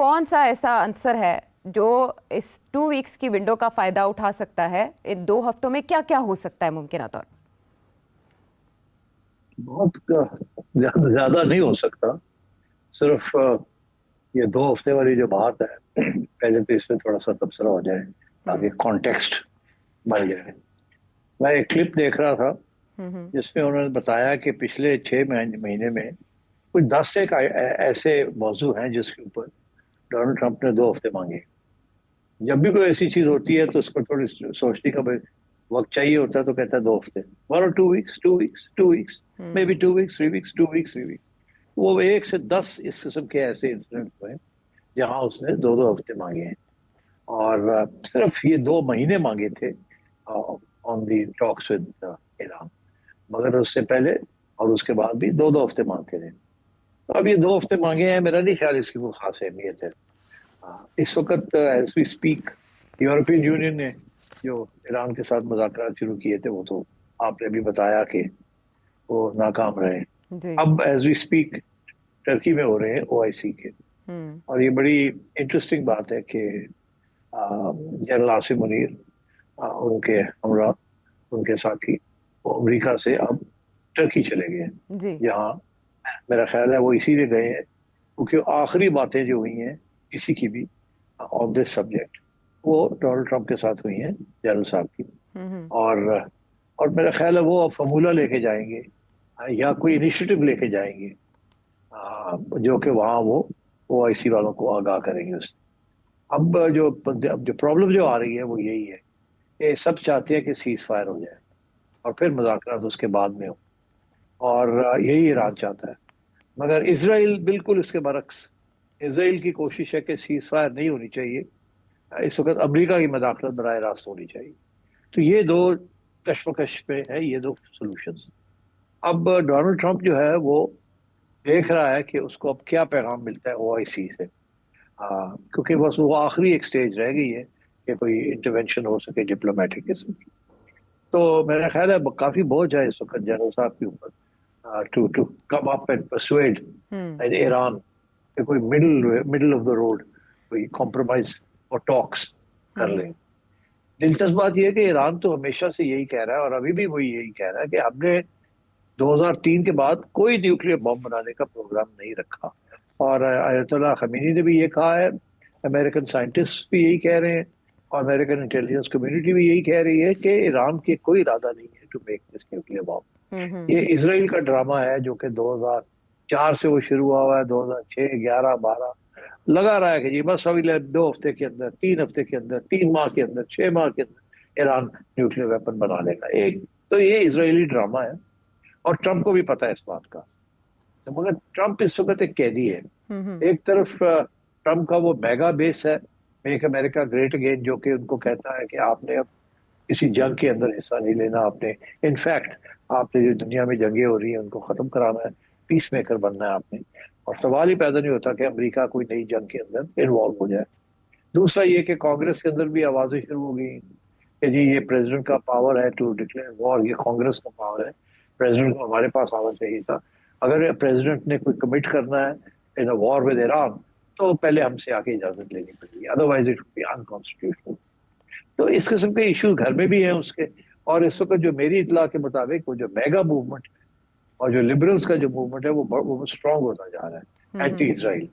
کون سا ایسا عنصر ہے جو اس 2 ویکس کی ونڈو کا فائدہ اٹھا سکتا ہے؟ ان 2 ہفتوں میں کیا کیا ہو سکتا ہے ممکنہ طور پر؟ بہت زیادہ نہیں ہو سکتا. صرف یہ 2 ہفتے والی جو بات ہے پہلے تو اس میں تھوڑا سا تبصرہ ہو جائے تاکہ کانٹیکسٹ بن جائے. میں ایک کلپ دیکھ رہا تھا جس میں انہوں نے بتایا کہ پچھلے 6 مہینے میں کچھ 10 ایک ایسے موضوع ہیں جس کے اوپر ڈونلڈ ٹرمپ نے 2 ہفتے مانگے. جب بھی کوئی ایسی چیز ہوتی ہے تو اس کو تھوڑی سوچنے کا وقت چاہیے ہوتا ہے تو کہتا ہے 2 ہفتے, 1 or 2 weeks, 2 weeks, 2 weeks, maybe 2 weeks, 3 weeks, 2 weeks, 3 weeks. وہ 1 سے 10 اس قسم کے ایسے انسیڈنٹ ہوئے جہاں اس نے 2 ہفتے مانگے ہیں, اور صرف یہ 2 مہینے مانگے تھے آن دی ٹاکس ود ایران, مگر اس سے پہلے اور اس کے بعد بھی 2 ہفتے مانگتے رہے. تو اب یہ 2 ہفتے مانگے ہیں, میرا نہیں خیال اس کی کوئی خاص اہمیت ہے. اس وقت as we speak European Union نے جو ایران کے ساتھ مذاکرات شروع کیے تھے وہ تو آپ نے بھی بتایا کہ وہ ناکام رہے. اب ایز وی اسپیک ٹرکی میں ہو رہے ہیں OIC کے, اور یہ بڑی انٹرسٹنگ بات ہے کہ جنرل عاصم منیر ان کے ہمراہ ان کے ساتھی وہ امریکہ سے اب ٹرکی چلے گئے ہیں, جہاں میرا خیال ہے وہ اسی لیے گئے ہیں کیونکہ آخری باتیں جو ہوئی ہیں کسی کی بھی آن دس سبجیکٹ وہ ڈونلڈ ٹرمپ کے ساتھ ہوئی ہیں جنرل صاحب کی, اور میرا خیال ہے وہ فارمولا لے کے جائیں گے یا کوئی انیشیٹو لے کے جائیں گے جو کہ وہاں وہ OIC والوں کو آگاہ کریں گے. اس اب جو پرابلم جو آ رہی ہے وہ یہی ہے کہ سب چاہتے ہیں کہ سیز فائر ہو جائے اور پھر مذاکرات اس کے بعد میں ہو, اور یہی ایران چاہتا ہے. مگر اسرائیل بالکل اس کے برعکس, اسرائیل کی کوشش ہے کہ سیز فائر نہیں ہونی چاہیے, اس وقت امریکہ کی مداخلت براہ راست ہونی چاہیے. تو یہ 2 کشمکش پہ ہے, یہ 2 سولوشنز. اب ڈونلڈ ٹرمپ جو ہے وہ دیکھ رہا ہے کہ اس کو اب کیا پیغام ملتا ہے OIC سے, کیونکہ بس وہ آخری ایک سٹیج رہ گئی ہے کہ کوئی انٹرونشن ہو سکے ڈپلومیٹک قسم کی. تو میرا خیال ہے کافی بوجھ ہے اس وقت جنرل صاحب کے اوپر to come up and persuade Iran کہ کوئی مڈل آف دا روڈ کوئی کمپرومائز اور ٹاکس کر لیں. دلچسپ بات یہ ہے کہ ایران تو ہمیشہ سے یہی کہہ رہا ہے اور ابھی بھی وہی یہی کہہ رہا ہے کہ ہم نے 2003 کے بعد کوئی نیوکلیر بم بنانے کا پروگرام نہیں رکھا, اور آیت اللہ خمینی نے بھی یہ کہا ہے, امریکن سائنٹسٹ بھی یہی کہہ رہے ہیں, اور امریکن انٹیلیجنس کمیونٹی بھی یہی کہہ رہی ہے کہ ایران کے کوئی ارادہ نہیں ہے to make this nuclear bomb. یہ اسرائیل کا ڈرامہ ہے جو کہ 2004 سے وہ شروع ہوا ہے, 2006, 11, 12 لگا رہا ہے کہ جی بس ابھی 2 ہفتے کے اندر, 3 ہفتے کے اندر, 3 ماہ کے اندر, 6 ماہ کے اندر ایران نیوکلیر ویپن بنا لے گا. ایک تو یہ اسرائیلی ڈرامہ ہے اور ٹرمپ کو بھی پتا ہے اس بات کا. مگر ٹرمپ اس وقت ایک قیدی ہے. ایک طرف ٹرمپ کا وہ میگا بیس ہے میک امریکہ گریٹ اگین, جو کہ ان کو کہتا ہے کہ آپ نے اب کسی جنگ کے اندر حصہ نہیں لینا, آپ نے انفیکٹ آپ نے جو دنیا میں جنگیں ہو رہی ہیں ان کو ختم کرانا ہے, پیس میکر بننا ہے آپ نے, اور سوال ہی پیدا نہیں ہوتا کہ امریکہ کوئی نئی جنگ کے اندر انوالو ہو جائے. دوسرا یہ کہ کانگریس کے اندر بھی آوازیں شروع ہو گئی کہ جی یہ پریزیڈنٹ کا پاور ہے ٹو ڈکلیئر وار, یہ کانگریس کا پاور ہے, پریزیڈنٹ کو ہمارے پاس آنا چاہیے تھا. اگر پریزیڈنٹ نے کوئی کمٹ کرنا ہے ان اے وار ود ایران تو پہلے ہم سے آ کے اجازت لینی پڑے گی, otherwise it will be unconstitutional. تو اس قسم کے ایشوز گھر میں بھی ہیں اس کے. اور اس وقت جو میری اطلاع کے مطابق وہ جو میگا موومنٹ اور جو لبرلز کا جو موومنٹ ہے وہ اسٹرانگ ہوتا جا رہا ہے anti Israel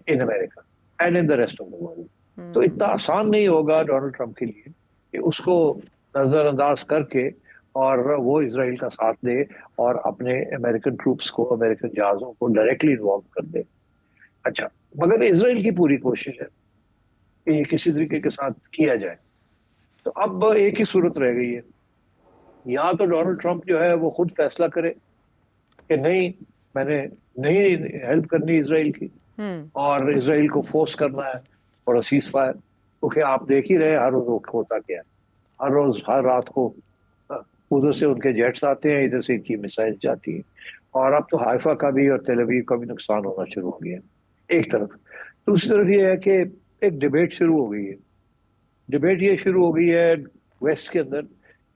in America and in the rest of the world. تو اتنا آسان نہیں ہوگا ڈونلڈ ٹرمپ کے لیے کہ اس کو نظر انداز کر کے اور وہ اسرائیل کا ساتھ دے اور اپنے امریکن ٹروپس کو, امریکن جہازوں کو ڈائریکٹلی انوالو کر دے. اچھا, مگر اسرائیل کی پوری کوشش ہے کہ یہ کسی طریقے کے ساتھ کیا جائے. تو اب ایک ہی صورت رہ گئی ہے, یا تو ڈونلڈ ٹرمپ جو ہے وہ خود فیصلہ کرے کہ نہیں میں نے نہیں ہیلپ کرنی اسرائیل کی اور اسرائیل کو فورس کرنا ہے اور سیز فائر, کیونکہ آپ دیکھ ہی رہے ہر روز ہوتا کیا ہے, ہر روز ہر رات کو ادھر سے ان کے جیٹس آتے ہیں, ادھر سے ان کی میسائل جاتی ہیں, اور اب تو حائفہ کا بھی اور تل ابیب کا بھی نقصان ہونا شروع ہو گیا ایک طرف. دوسری طرف یہ ہے کہ ایک ڈبیٹ شروع ہو گئی ہے. ڈبیٹ یہ شروع ہو گئی ہے ویسٹ کے اندر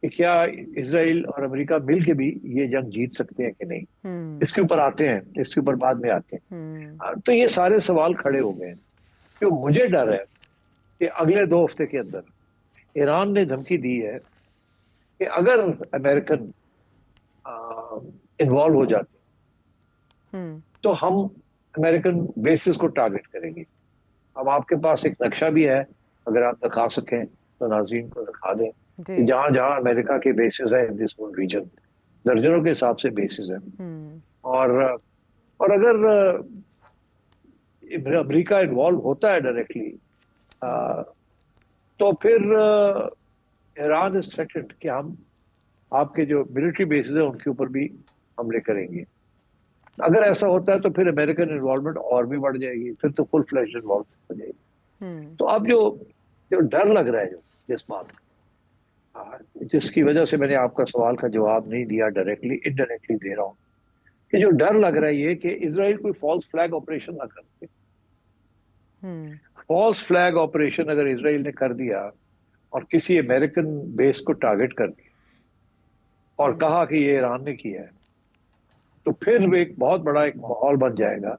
کہ کیا اسرائیل اور امریکہ مل کے بھی یہ جنگ جیت سکتے ہیں کہ نہیں. اس کے اوپر آتے ہیں, اس کے اوپر بعد میں آتے ہیں. تو یہ سارے سوال کھڑے ہو گئے ہیں. جو مجھے ڈر ہے کہ اگلے 2 ہفتے کے اندر ایران نے دھمکی دی ہے کہ اگر امریکن انوالو ہو جاتے تو ہم امریکن بیسز کو ٹارگٹ کریں گے. اب آپ کے پاس ایک نقشہ بھی ہے, اگر آپ دکھا سکیں تو ناظرین کو دکھا دیں کہ جہاں جہاں امریکہ کے بیسز ہیں ان دس ریجن, درجنوں کے حساب سے بیسز ہیں. اور اگر امریکہ انوالو ہوتا ہے ڈائریکٹلی تو پھر ایران از تھریٹنڈ کہ ہم آپ کے جو ملٹری بیسز ہیں ان کے اوپر بھی حملے کریں گے. اگر ایسا ہوتا ہے تو پھر امریکن انوالومنٹ اور بھی بڑھ جائے گی, پھر تو فل فلیش انوالومنٹ ہو جائے گی. تو اب جو ڈر لگ رہا ہے جس بات جس کی وجہ سے میں نے آپ کا سوال کا جواب نہیں دیا, ڈائریکٹلی انڈائریکٹلی دے رہا ہوں, کہ جو ڈر لگ رہا ہے یہ کہ اسرائیل کوئی فالس فلیگ آپریشن نہ کرتے. فالس فلیگ آپریشن اگر اسرائیل نے کر دیا اور کسی امریکن بیس کو ٹارگٹ کر دیا اور کہا کہ یہ ایران نے کیا ہے, تو پھر ایک بہت بڑا ایک ماحول بن جائے گا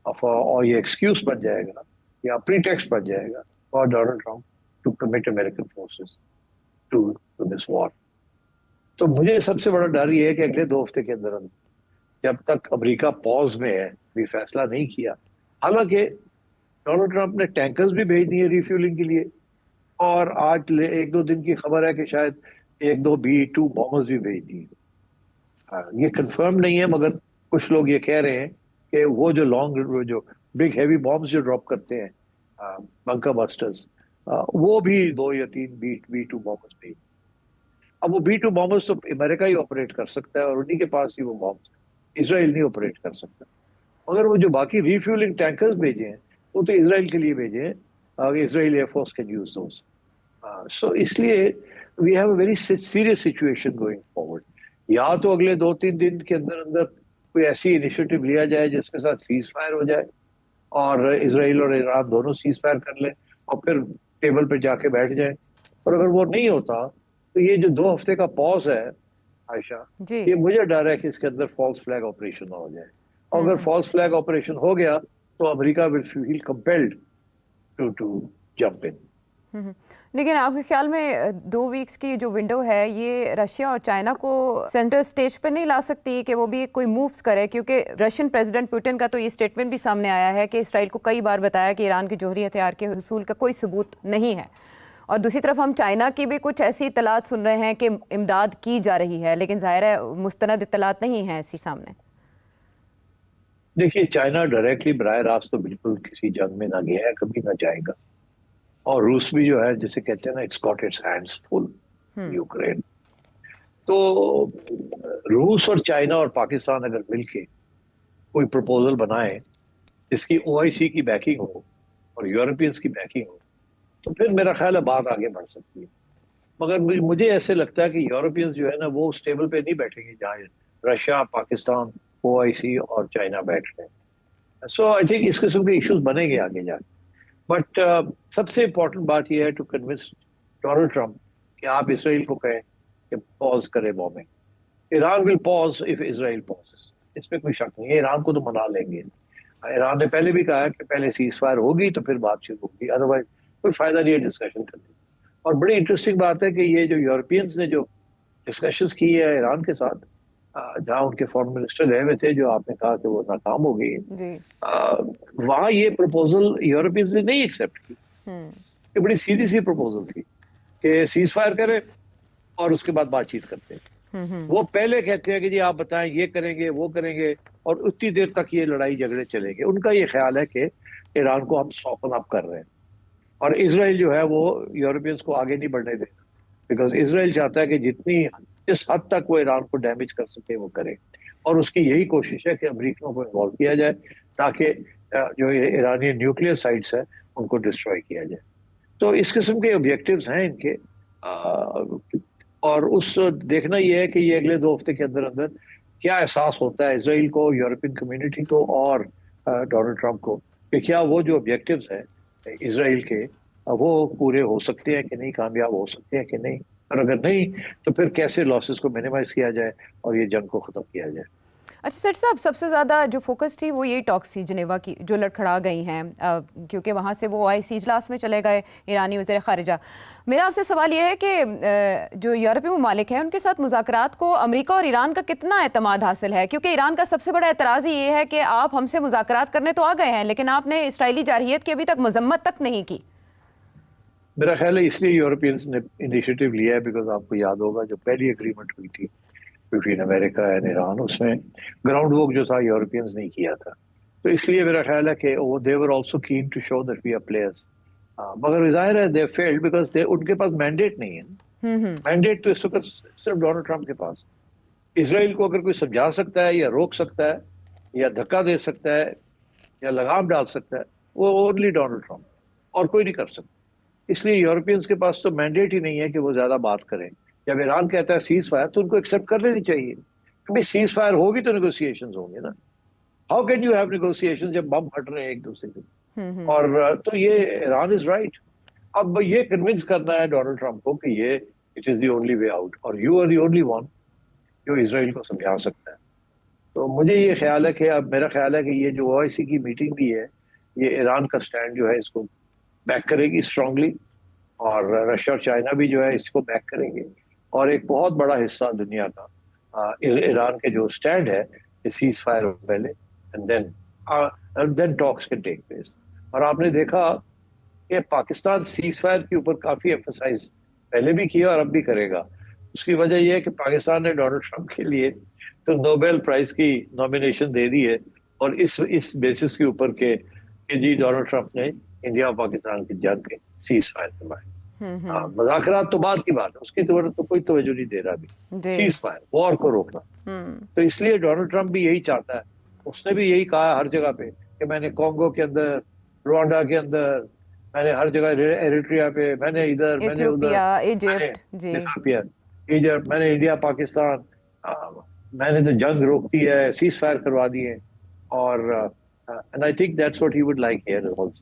اور یہ ایکسکیوز بن جائے گا یا پریٹیکسٹ بن جائے گا for Donald Trump to commit American forces to this war. تو مجھے سب سے بڑا ڈر یہ ہے کہ اگلے 2 ہفتے کے اندر جب تک امریکہ پاز میں ہے, بھی فیصلہ نہیں کیا, حالانکہ ڈونلڈ ٹرمپ نے ٹینکرز بھی بھیج دیے ریفیولنگ کے لیے, اور آج 1-2 دن کی خبر ہے کہ شاید 1-2 B-2 بامبرز بھی بھیج دیے. یہ کنفرم نہیں ہے, مگر کچھ لوگ یہ کہہ رہے ہیں کہ وہ جو بگ ہیوی بامبز جو ڈراپ کرتے ہیں بنکر بسٹرز, وہ بھی 2 یا 3 B-2 بامبرز بھیج. اب وہ B-2 بامبرز تو امریکہ ہی آپریٹ کر سکتا ہے اور انہی کے پاس ہی وہ بامبرز, اسرائیل نہیں آپریٹ کر سکتا. مگر وہ جو باقی ریفیولنگ ٹینکرز بھیجے ہیں وہ تو اسرائیل کے لیے بھیجے ہیں, Israel air force can use those. So اس لیے we have a very serious situation going forward. یا تو اگلے 2-3 دن کے اندر کوئی ایسی انیشیٹو لیا جائے جس کے ساتھ سیز فائر ہو جائے اور اسرائیل اور ایران دونوں سیز فائر کر لیں اور پھر ٹیبل پہ جا کے بیٹھ جائیں. اور اگر وہ نہیں ہوتا تو یہ جو 2 ہفتے کا پاز ہے عائشہ, یہ مجھے ڈر ہے کہ اس کے اندر فالس فلیگ آپریشن نہ ہو جائے. اور اگر فالس فلیگ آپریشن ہو گیا تو امریکہ ول فیل کمپیلڈ ٹو جمپ ان. لیکن آپ کے خیال میں 2 ویکس کی جو ونڈو ہے یہ رشیا اور چائنا کو سینٹر سٹیج پہ نہیں لا سکتی کہ وہ بھی کوئی مووز کرے, کیونکہ رشین پریزیڈنٹ پوٹن کا تو یہ سٹیٹمنٹ بھی سامنے آیا ہے کہ اسرائیل کو کئی بار بتایا کہ ایران کے جوہری ہتھیار کے حصول کا کوئی ثبوت نہیں ہے, اور دوسری طرف ہم چائنا کی بھی کچھ ایسی اطلاعات سن رہے ہیں کہ امداد کی جا رہی ہے, لیکن ظاہر ہے مستند اطلاعات نہیں ہیں ایسی سامنے. دیکھیے چائنا ڈائریکٹلی براہ راست تو بالکل کسی جنگ میں نہ گیا ہے, کبھی نہ جائے گا. اور روس بھی جو ہے جسے کہتے ہیں نا it's got its hands full Ukraine. تو روس اور چائنا اور پاکستان اگر مل کے کوئی پروپوزل بنائے جس کی OIC کی بیکنگ ہو اور یورپینس کی بیکنگ ہو تو پھر میرا خیال ہے بات آگے بڑھ سکتی ہے. مگر مجھے ایسے لگتا ہے کہ یورپینس جو ہے نا وہ اس ٹیبل پہ نہیں بیٹھیں گے جہاں رشیا, پاکستان, OIC اور چائنا بیٹھ رہے ہیں. سو آئی تھنک اس قسم کے ایشوز بنیں گے آگے جا کے. بٹ سب سے امپورٹنٹ بات یہ ہے ٹو کنونس ڈونلڈ ٹرمپ کہ آپ اسرائیل کو کہیں کہ پاز کرے bombing. Iran will pause if Israel pauses, اس میں کوئی شک نہیں ہے, ایران کو تو منا لیں گے. ایران نے پہلے بھی کہا ہے کہ پہلے سیز فائر ہوگی تو پھر بات چیت ہوگی, ادروائز کوئی فائدہ نہیں ہے ڈسکشن کرنے. اور بڑی انٹرسٹنگ بات ہے کہ یہ جو یورپینس نے جو ڈسکشنز کی ہے ایران کے ساتھ, جہاں ان کے فارن منسٹر گئے ہوئے تھے جو آپ نے کہا کہ وہ ناکام ہو گئی, وہاں یہ پروپوزل یورپینز نے نہیں ایکسیپٹ کی. یہ بڑی سیدھی سی پروپوزل تھی کہ سیز فائر کرے اور اس کے بعد بات چیت کرتے ہیں. وہ پہلے کہتے ہیں کہ جی آپ بتائیں یہ کریں گے وہ کریں گے, اور اتنی دیر تک یہ لڑائی جھگڑے چلیں گے. ان کا یہ خیال ہے کہ ایران کو ہم سوپن اپ کر رہے ہیں, اور اسرائیل جو ہے وہ یورپینز کو آگے نہیں بڑھنے دے گا, بیکاز اسرائیل چاہتا ہے کہ جس حد تک وہ ایران کو ڈیمیج کر سکے وہ کرے, اور اس کی یہی کوشش ہے کہ امریکیوں کو انوالو کیا جائے تاکہ جو ایرانی نیوکلیئر سائٹس ہیں ان کو ڈسٹروائے کیا جائے. تو اس قسم کے آبجیکٹیوز ہیں ان کے, اور اس دیکھنا یہ ہے کہ یہ اگلے 2 ہفتے کے اندر کیا احساس ہوتا ہے اسرائیل کو, یورپین کمیونٹی کو اور ڈونلڈ ٹرمپ کو, کہ کیا وہ جو آبجیکٹیوز ہیں اسرائیل کے وہ پورے ہو سکتے ہیں کہ نہیں, کامیاب ہو سکتے ہیں کہ نہیں, اور اگر نہیں تو پھر کیسے لاسز کو منیمائز کیا جائے اور یہ جنگ کو ختم کیا جائے. اچھا سر صاحب، سب سے زیادہ جو فوکس تھی وہ یہی ٹاکس تھی جنیوا کی جو لڑکھڑا گئی ہیں، کیونکہ وہاں سے وہ OIC اجلاس میں چلے گئے ایرانی وزیر خارجہ۔ میرا آپ سے سوال یہ ہے کہ جو یورپی ممالک ہیں ان کے ساتھ مذاکرات کو امریکہ اور ایران کا کتنا اعتماد حاصل ہے؟ کیونکہ ایران کا سب سے بڑا اعتراض ہی یہ ہے کہ آپ ہم سے مذاکرات کرنے تو آ گئے ہیں لیکن آپ نے اسرائیلی جارحیت کی ابھی تک مذمت تک نہیں کی۔ میرا خیال ہے اس لیے یورپینس نے انیشیٹو لیا ہے، بیکاز آپ کو یاد ہوگا جو پہلی اگریمنٹ ہوئی تھی بٹوین امریکہ اینڈ ایران، اس میں گراؤنڈ ورک جو تھا یورپینس نے کیا تھا، تو اس لیے میرا خیال ہے کہ وہ they were also keen to show that we are players, مگر ظاہر ہے دے فیلڈ بیکاز ان کے پاس مینڈیٹ نہیں ہے۔ مینڈیٹ تو اس وقت صرف ڈونلڈ ٹرمپ کے پاس۔ اسرائیل کو اگر کوئی سمجھا سکتا ہے یا روک سکتا ہے یا دھکا دے سکتا ہے یا لگام ڈال سکتا ہے، وہ اونلی ڈونلڈ ٹرمپ، اور کوئی نہیں کر سکتا۔ اس لیے یورپینس کے پاس تو مینڈیٹ ہی نہیں ہے کہ وہ زیادہ بات کریں۔ جب ایران کہتا ہے سیز فائر تو ان کو ایکسیپٹ کر لینی چاہیے، کیونکہ سیز فائر ہوگی تو نیگوسیشنز ہوں گے نا۔ How can you have negotiation جب بم پھٹ رہے ہیں ایک دوسرے کے؟ اور تو یہ ایران از رائٹ۔ اب یہ کنونس کرنا ہے ڈونلڈ ٹرمپ کو کہ یہ it is the only way out, اور you are the only one جو اسرائیل کو سمجھا سکتا ہے۔ تو مجھے یہ خیال ہے کہ اب میرا خیال ہے کہ یہ جو OIC کی میٹنگ بھی ہے، یہ ایران کا سٹینڈ جو ہے اس کو بیک کرے گی اسٹرانگلی، اور رشیا اور چائنا بھی جو ہے اس کو بیک کریں گے، اور ایک بہت بڑا حصہ دنیا کا ایران کے جو سٹینڈ ہے کہ سیز فائر ہو پہلے and then talks can take place. اور آپ نے دیکھا کہ پاکستان سیز فائر کے اوپر کافی ایمفسائز پہلے بھی کیا اور اب بھی کرے گا۔ اس کی وجہ یہ ہے کہ پاکستان نے ڈونلڈ ٹرمپ کے لیے تو نوبیل پرائز کی نامینیشن دے دی ہے، اور اس بیسس کے اوپر کہ جی ڈونلڈ ٹرمپ نے انڈیا اور پاکستان کی جنگ سیز فائر کروائی۔ مذاکرات تو بعد کی بات ہے، اس کی تو کوئی توجہ نہیں دے رہا ابھی، سیز فائر، وار کو روکنا۔ تو اس لیے ڈونلڈ ٹرمپ بھی یہی چاہتا ہے، اس نے بھی یہی کہا ہر جگہ پہ کہ میں نے کانگو کے اندر، روانڈا کے اندر، میں نے ہر جگہ ایریٹریا پہ، میں نے ادھر، میں نے ادھر، ایجپٹ، میں نے انڈیا پاکستان، میں نے تو جنگ روک دی ہے، سیز فائر کروا دی ہے، اور and I think that's what he would like here also.